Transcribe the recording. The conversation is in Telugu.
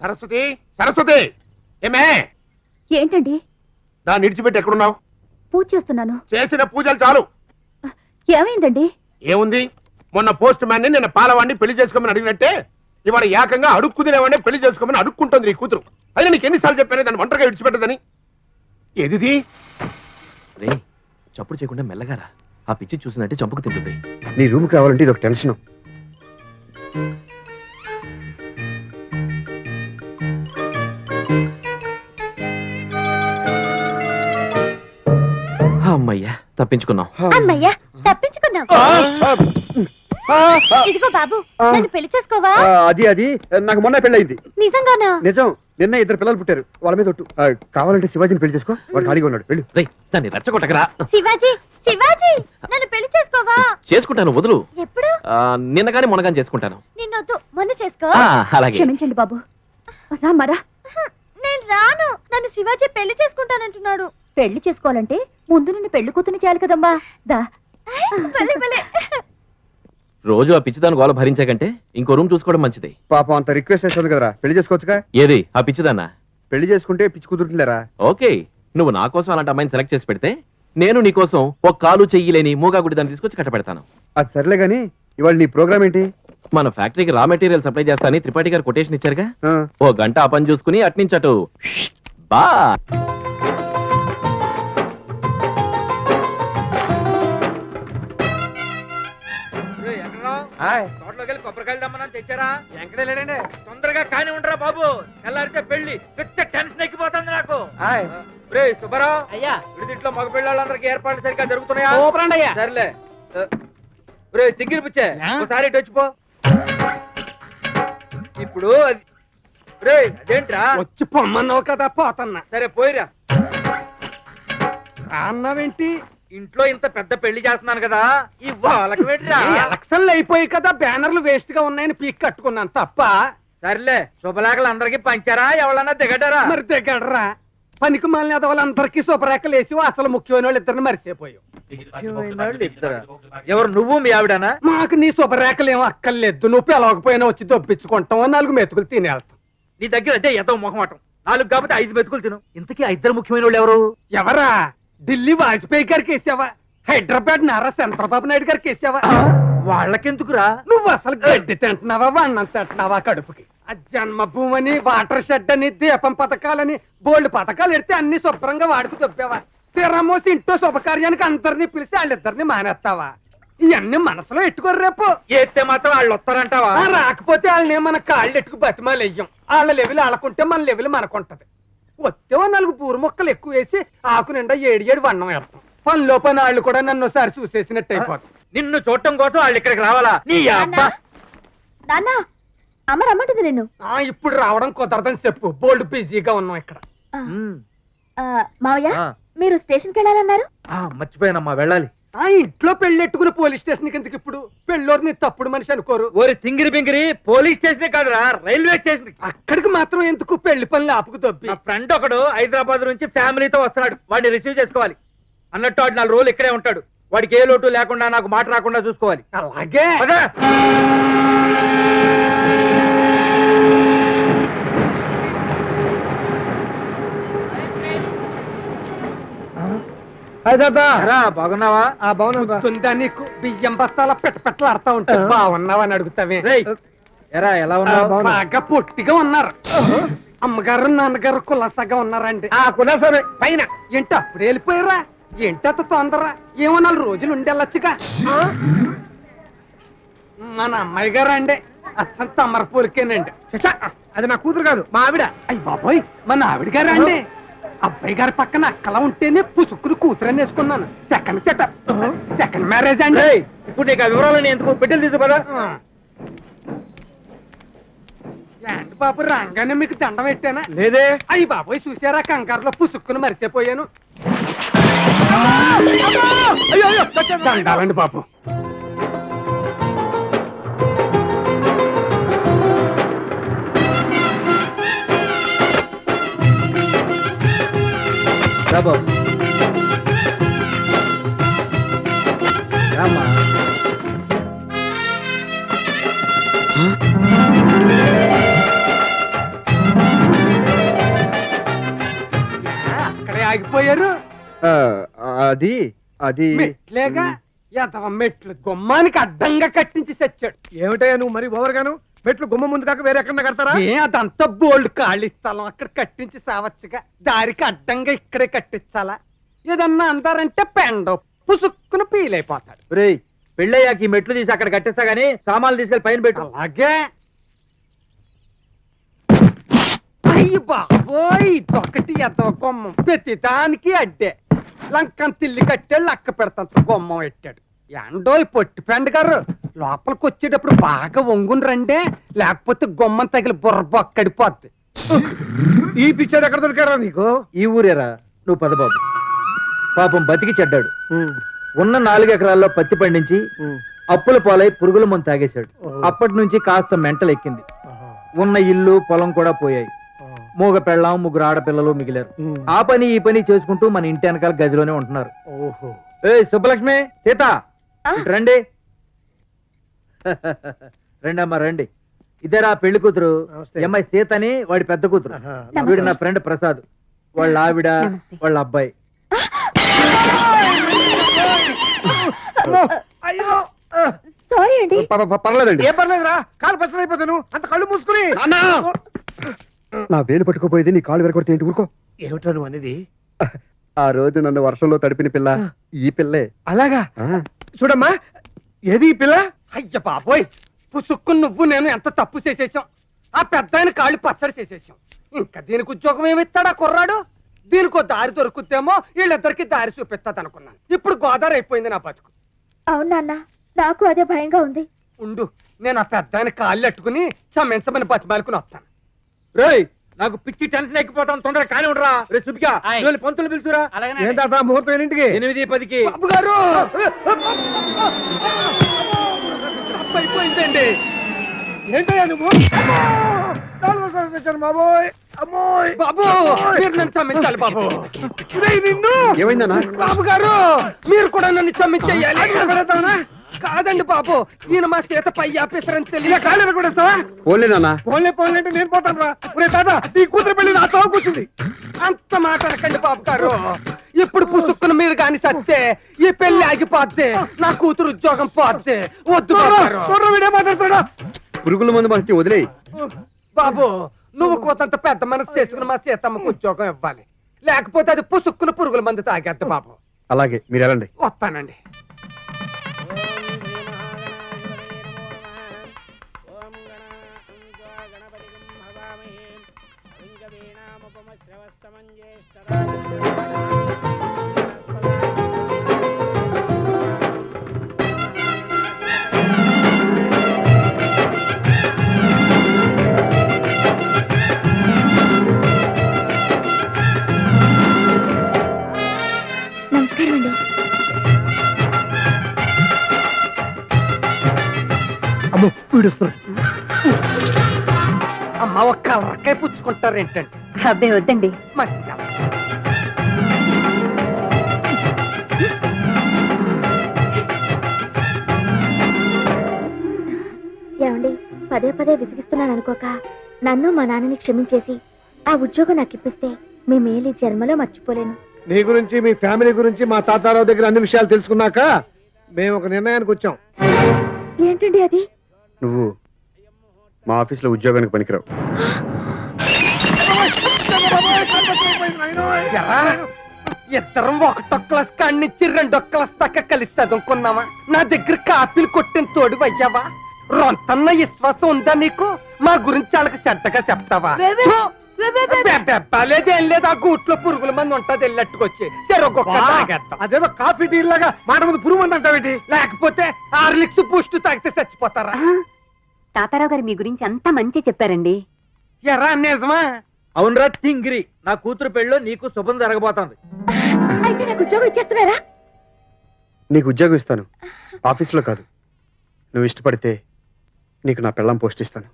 సరస్వతి సరస్వతి ఏమే ఏంటండి? దాన్ని విడిచిపెట్టి ఎక్కడున్నావు? పూజ చేస్తున్నాను. చేసిన పూజలు చాలు. ఏమైందండి? ఏముంది, మొన్న పోస్ట్ మ్యాన్ ని నిన్న పాలవాడిని పెళ్లి చేసుకోమని అడిగినట్టే ఇవాళ ఏకంగా అడుక్కునేవాడిని పెళ్లి చేసుకోమని అడుక్కుంటుంది నీ కూతురు. అయినా నీకు ఎన్నిసార్లు చెప్పాను దాన్ని ఒంటరిగా విడిచిపెట్టదని. ఏదిది? రే, చప్పుడు చేయకుండా మెల్లగారా. ఆ పిచ్చి చూసినట్టే చంపుకు తింటుంది. నీ రూమ్కి రావాలంటే ఇది ఒక టెన్షన్. అమ్మయ్యా, తప్పించుకున్నాం. అమ్మయ్యా, తప్పించుకున్నాం. ఇదిగో బాబు, నన్ను పెళ్లి చేసుకోవా? అది నాకు మొన్న పెళ్ళయింది. నిజంగానా? నిజం. నిన్న ఇద్దరు పిల్లలు పుట్టారు. వాళ్ళ మీద ఒట్టు. కావాలంటే శివాజీని పెళ్లి చేసుకో, వాడు ఖాళీగా ఉన్నాడు. వెళ్ళు. రేయ్, దాన్ని రెచ్చగొట్టకరా. శివాజీ, శివాజీ, నన్ను పెళ్లి చేసుకోవా? చేసుకుంటాను, వదులు. ఎప్పుడు? నిన్న గాని మొన్న గాని చేసుకుంటాను. నిన్నొద్దు, మొన్న చేసుకో. అలాగే. క్షమించండి బాబు. రామరా. నేను రాను. నన్ను శివాజీ పెళ్లి చేసుకుంటానంటున్నాడు. పెళ్లి చేసుకోవాలంటే ముందు నిన్ను పెళ్లి కూతుని చేయాలి కదమ్మా. దా. రోజు ఆ పిచ్చిదాని గోల భరించే కంటే ఇంకో రూమ్ చూసుకోవడం మంచిది. పాపం అంత రిక్వెస్ట్ చేస్తుంది కదరా, పెళ్లి చేసుకోవచ్చుగా. ఏది ఆ పిచ్చిదాన్నా? పెళ్లి చేసుకుంటే పిచ్చి కుదురుతుందిలేరా. ఓకే, నువ్వు నా కోసం అలాంటి అమ్మాయిని సెలెక్ట్ చేసి పెడితే నేను నీ కోసం ఒక కాలు చెయ్యి లేని మూగా గుడి దాన్ని తీసుకొచ్చి కట్టపెడతాను. అది సర్లే గాని ఇవాళ నీ ప్రోగ్రామ్ ఏంటి? మన ఫ్యాక్టరీకి రా మెటీరియల్ సప్లై చేస్తానని త్రిపాఠి గారు కొటేషన్ ఇచ్చారుగా. ఆ, ఓ గంట ఆ పని చూసుకుని అట్నుంచి అటు బా. తోటలోకి వెళ్ళి కొబ్బరికాయలు దమ్మని తెచ్చారా? ఎక్కడ లేడండి. తొందరగా కాని ఉండరా బాబు, తెల్లారితే పెళ్లి. టెన్షన్ ఎక్కిపోతుంది నాకు. సుబ్బారావు అయ్యా, ఇంట్లో మగ పిల్లలందరికీ ఏర్పాట్లు సరిగ్గా జరుగుతున్నాయా? సర్లే. తిగ్గిరి పుచ్చే ఒకసారి ఇటు వచ్చిపో. ఇప్పుడు అదేంట్రా? వచ్చి పొమ్మన్నావు కదా, పోతన్నా. సరే పోయిరా. అన్నావేంటి? ఇంట్లో ఇంత పెద్ద పెళ్లి చేస్తున్నాను కదా, ఈ వాళ్ళకి పెట్టిరా. ఎలక్షన్లు అయిపోయి కదా, బ్యానర్లు వేస్ట్ గా ఉన్నాయని పీక్ కట్టుకున్నాను తప్ప. సర్లే, శుభలేఖలు అందరికి పంచారా? ఎవరన్నా దిగడారా? మరి దిగడరా. పనికి మాలిన వాళ్ళందరికీ శుభరేఖలు వేసి అసలు ముఖ్యమైన వాళ్ళు ఇద్దరిని మరిసిపోయావు. ఎవరు, నువ్వు మీ ఆవిడనా? మాకు నీ శుభరేఖలు ఏమో అక్కర్లేదు. నువ్వు పిలవకపోయినా వచ్చి దొప్పించుకుంటావు, 4 మెతుకులు తినేళ్తాం. నీ దగ్గర అంటే ఎంతో మొహమాటం. 4 కాబట్టి 5 మెతుకులు తిను. ఇంతకీ ఆ ఇద్దరు ముఖ్యమైన వాళ్ళు ఎవరు? ఎవరా? ఢిల్లీ వాజ్పేయి గారికి వేసావా? హైదరాబాద్ నారా చంద్రబాబు నాయుడు గారికి వేసావా? వాళ్ళకెందుకురా? నువ్వు అసలు గడ్డి తింటున్నావా, వన్నం తింటున్నావా కడుపుకి? ఆ జన్మభూమని, వాటర్ షెడ్ అని, దీపం పథకాలని బోల్డ్ పథకాలు ఎడితే అన్ని శుభ్రంగా వాడుకు తొప్పావా? తిరమోసి ఇంట్లో శుభకార్యానికి అందరినీ పిలిచి వాళ్ళిద్దరిని మానేస్తావా? ఇవన్నీ మనసులో ఎట్టుకోరు. రేపు ఎత్తే మాత్రం వాళ్ళు వస్తారంటావా? రాకపోతే వాళ్ళని మన కాళ్ళు ఎట్టుకు బతిమాలు వెయ్యం. వాళ్ళ లెవెల్ వాళ్ళకుంటే మన లెవెల్ మనకుంటది. వచ్చేవో 4 పూరు మొక్కలు ఎక్కువ వేసి ఆకు నిండా 7 వన్నం వేస్తాం. పనిలో పని వాళ్ళు కూడా నన్ను ఒకసారి చూసేసినట్టు అయిపోతాం. నిన్ను చూడటం కోసం వాళ్ళు ఇక్కడికి రావాలా? నీ అబ్బా. నాన్న, అమ్మ రమ్మంటుంది నిన్ను. ఇప్పుడు రావడం కుదరదని చెప్పు, బోల్డ్ బిజీగా ఉన్నాం ఇక్కడ. మావయ్య, మీరు స్టేషన్కి వెళ్ళాలన్నారు? మర్చిపోయానమ్మా, వెళ్ళాలి. ఇంట్లో పెళ్ళెట్టుకుని పోలీస్ స్టేషన్ కిందకి. ఇప్పుడు పెళ్ళోరిని తప్పుడు మనిషి అనుకోరు. ఓరి తింగిరి బింగిరి, పోలీస్ స్టేషన్ కాదురా, రైల్వే స్టేషన్. అక్కడికి మాత్రం ఎందుకు పెళ్లి పనులు ఆపుకు దొబ్బి? నా ఫ్రెండ్ ఒకడు హైదరాబాద్ నుంచి ఫ్యామిలీతో వస్తున్నాడు. వాడిని రిసీవ్ చేసుకోవాలి. అన్నట్టు వాడు 4 రోజులు ఇక్కడే ఉంటాడు. వాడికి ఏ లోటు లేకుండా, నాకు మాట రాకుండా చూసుకోవాలి. అలాగే. బాగున్నావా? బాగుందా? నీకు బియ్యం బస్తాల పెట్టలు ఆడుతా ఉంటా. బాగున్నావా అని అడుగుతావే. ఎరా, ఎలా ఉన్నావు? బాగా పొట్టిగా ఉన్నారు. అమ్మగారు నాన్నగారు కులాసాగా ఉన్నారండి. ఆ కులాసమే పైన. ఏంటి అప్పుడు వెళ్ళిపోయారా? ఏంటి అంత తొందర? ఏమో 4 రోజులు ఉండెళ్ళొచ్చుగా. మన అమ్మాయి గారు అండి అచ్చం తమ్మరపూలకేనండి. అది నా కూతురు కాదు, మా ఆవిడ. అయ్యి బాబోయ్, మన ఆవిడ గారు అండి. అబ్బాయి గారి పక్కన అక్కలా ఉంటేనే పుసుక్కులు కూతురని వేసుకున్నాను. సెకండ్ సెటప్, సెకండ్ మ్యారేజ్ అండి. ఇప్పుడు నీకు ఆ వివరాలని ఎందుకు? బిడ్డలు తీసుకోదా? ఏంటి బాబు, రాగానే మీకు దండం పెట్టానా? లేదే. అయ్యి బాబోయ్, చూసారా, కంగారులో పుసుక్కుని మరిచిపోయాను. దండాలండి బాబు. రామ్మా. ఆ, అది అది మెట్లేగా ఎంతవ మెట్లు గుమ్మానికి అడ్డంగా కట్టించి చచ్చాడు. ఏమిటయ్యా నువ్వు మరి ఓవర్గాను మెట్లు గుమ్మ ముందు కాక వేరే ఎక్కడ కడతారా? ఏ అదంతా బోల్డ్ ఖాళీ స్థలం అక్కడ కట్టించి సావచ్చుగా, దారికి అడ్డంగా ఇక్కడే కట్టించాలా? ఏదన్నా అందారంటే పెండ పుసుక్కున పీలైపోతాడు. రేయ్ పెళ్ళయ్యాక ఈ మెట్లు తీసి అక్కడ కట్టిస్తా గానీ సామాన్లు తీసుకెళ్లి పైన పెట్టు. అలాగే అయ్యి బాబోయ్, ఇదొకటి ఎదవ గుమ్మం, ప్రతి దానికి అడ్డే. లంకం తిల్లి కట్టాడు, లక్క పెడతాంత గుమ్మం పెట్టాడు. ఎండోయ్ పొట్టి పెండ గారు, లోపలికి వచ్చేటప్పుడు బాగా వంగుని రండే, లేకపోతే గుమ్మం తగిలి బుర్ర బొక్కడిపోద్ది. ఈ పిచ్చాడు ఎక్కడ దొరికారా నీకు? ఈ ఊరేరా, నువ్వు పద బాబు. పాపం బతికి చెడ్డాడు. ఉన్న 4 ఎకరాల్లో పత్తి పండించి అప్పుల పాలై పురుగుల మందు తాగేశాడు. అప్పటి నుంచి కాస్త మెంటలు ఎక్కింది. ఉన్న ఇల్లు పొలం కూడా పోయాయి. మూగ పెళ్ళాం, 3 ఆడపిల్లలు మిగిలారు. ఆ పని ఈ పని చేసుకుంటూ మన ఇంటి వెనకాల గదిలోనే ఉంటున్నారు. ఓహో, ఏ సుబ్బలక్ష్మి, సీత, ఇటు రండి. రండి అమ్మా రండి. ఇదేరా పెళ్లి కూతురు. నమస్తే. ఈ అమ్మాయి సీత అని వాడి పెద్ద కూతురు. ఆహా. వీడు నా ఫ్రెండ్ ప్రసాద్, వాళ్ళ ఆవిడ, వాళ్ళ అబ్బాయి. అయ్యో, సారీ అండి. పర్లేదండి. ఏం పర్లేదురా, కాలు పచ్చడి అయిపోతాను. అంత కళ్ళు మూసుకుని. నా వేలు పట్టుకోపోయేది నీ కాలు వెరకొడితే ఏంటి? ఊరుకో. ఏమిటా నువ్వు అనేది? ఆ రోజు నన్ను వర్షంలో తడిపిన పిల్ల ఈ పిల్లే. అలాగా? ఆ, చూడమ్మా, ఏది ఈ పిల్ల? అయ్య బాబోయ్, పుసుక్కుని నువ్వు నేను ఎంత తప్పు చేసేసాం. ఆ పెద్ద ఆయన కాళ్ళు పచ్చడి చేసేసాం. ఇంకా దీనికి ఉద్యోగం ఏమిస్తాడా కుర్రాడు? దీనికో దారి దొరుకుతేమో వీళ్ళిద్దరికి దారి చూపిస్తాది అనుకున్నాను. ఇప్పుడు గోదావరి అయిపోయింది నా బతుకు. అవును నాన్న, నాకు అదే భయంగా ఉంది. ఉండు, నేను ఆ పెద్ద ఆయన కాళ్ళు అట్టుకుని క్షమించమని బతిమాలుకుని వస్తాను. రేయ్ నాకు పిచ్చి టెన్షన్ ఎక్కిపోతాం, తొందరగా కాని ఉండరా. రే సుబ్బిగా, ఇవాళ పంతులు పిలుచురా. ఏం తాత ముహూర్తం ఎన్నింటికి? 8:10కి. బాబు గారు, తప్పు అయిపోయిందండి. ఏంటయ్యా నువ్వు? అమ్మో! నాలుగోసారి తెచ్చాను బాబోయ్. అమ్మోయ్ బాబు, మీరు నన్ను క్షమించాలి బాబు. ఇదేయ్ నిన్ను. ఏమైందన్నా? బాబు గారు, మీరు కూడా నన్ను క్షమించేయాలి. అడిగిన పెడతావునా? కాదండి బాబు, ఈయన మా సీత పై ఆఫీసర్ అని ఇలా తెలియక. కాళ్ళు ఎరగొడేస్తావా? పోలే నాన్న. పోన్లే పోన్లే అంటే నేను పోతాను రా. ఒరే తాత, ఈ కూతురు పెళ్లి నా చౌక కూర్చుంది. అంత మాట అనకండి బాబు గారు. ఇప్పుడు పుసుక్కున మీరు గాని సత్తే ఈ పెళ్లి ఆగిపోద్ది, నా కూతురు ఉద్యోగం పోద్ది. వద్దు బాబు గారు. చూడరా వీడే మాట్లాడుతాడా? పురుగుల మందు మనకి వదిలే. బాబు, నువ్వు కోతంత పెద్ద మనసు చేసుకుని మా సీతమ్మకు ఉద్యోగం ఇవ్వాలి, లేకపోతే అది పుసుక్కున పురుగుల మందు తాగేద్ది బాబు. అలాగే మీరు వెళ్ళండి. వస్తానండి. నమస్కారం అండి. అమ్మో వీడుస్తున్నాడు. అమ్మ, ఒక కలరకాయ పుచ్చుకుంటారు ఏంటండి? అబ్బే వద్దండి. మంచిగా. ఏమండి, పదే పదే విసిగిస్తున్నాను అనుకోక నన్ను మా నాన్నని క్షమించేసి ఆ ఉద్యోగం నాకు ఇప్పిస్తే మీ మేలు ఈ జన్మలో మర్చిపోలేను. నీ గురించి మీ ఫ్యామిలీ గురించి మా తాతారావు దగ్గర అన్ని విషయాలు తెలుసుకున్నాక మేము ఒక నిర్ణయానికి వచ్చాం. ఏంటండి అది? నువ్వు మా ఆఫీస్లో ఉద్యోగానికి పనికిరావు. ఎరా, ఇద్దరం ఒకటో క్లాస్ కాడ్నిచ్చి 2వ క్లాస్ దాకా కలిసి చదువుకున్నావా? నా దగ్గర కాపీలు కొట్టిన తోడు అయ్యావా? రొంతన్న విశ్వాసం ఉందా నీకు? మా గురించి వాళ్ళకి చెడ్డగా చెప్తావా? ఛూ! లేదేం లేదు, ఆ గూట్లో పురుగుల మంది ఉంటది, వెళ్ళట్టుకొచ్చి చెరొక్క తాగేద్దాం. అదేదో కాఫీ టీ లాగా మాట ముందు పురుగు మంది అంటావేంటి? లేకపోతే హార్లిక్స్ బూస్ట్ తాగితే చచ్చిపోతారా? తాతారావు గారు మీ గురించి అంతా మంచి చెప్పారండి. ఎరా, నిజమా? అవునరా తింగిరి, నా కూతురు పెళ్ళో నీకు శుభం జరగబోతోంది. అయితే నాకు ఉద్యోగం ఇచ్చేస్తున్నారా? నీకు ఉద్యోగం ఇస్తాను, ఆఫీస్లో కాదు. నువ్వు ఇష్టపడితే నీకు నా పెళ్ళాం పోస్ట్ ఇస్తాను.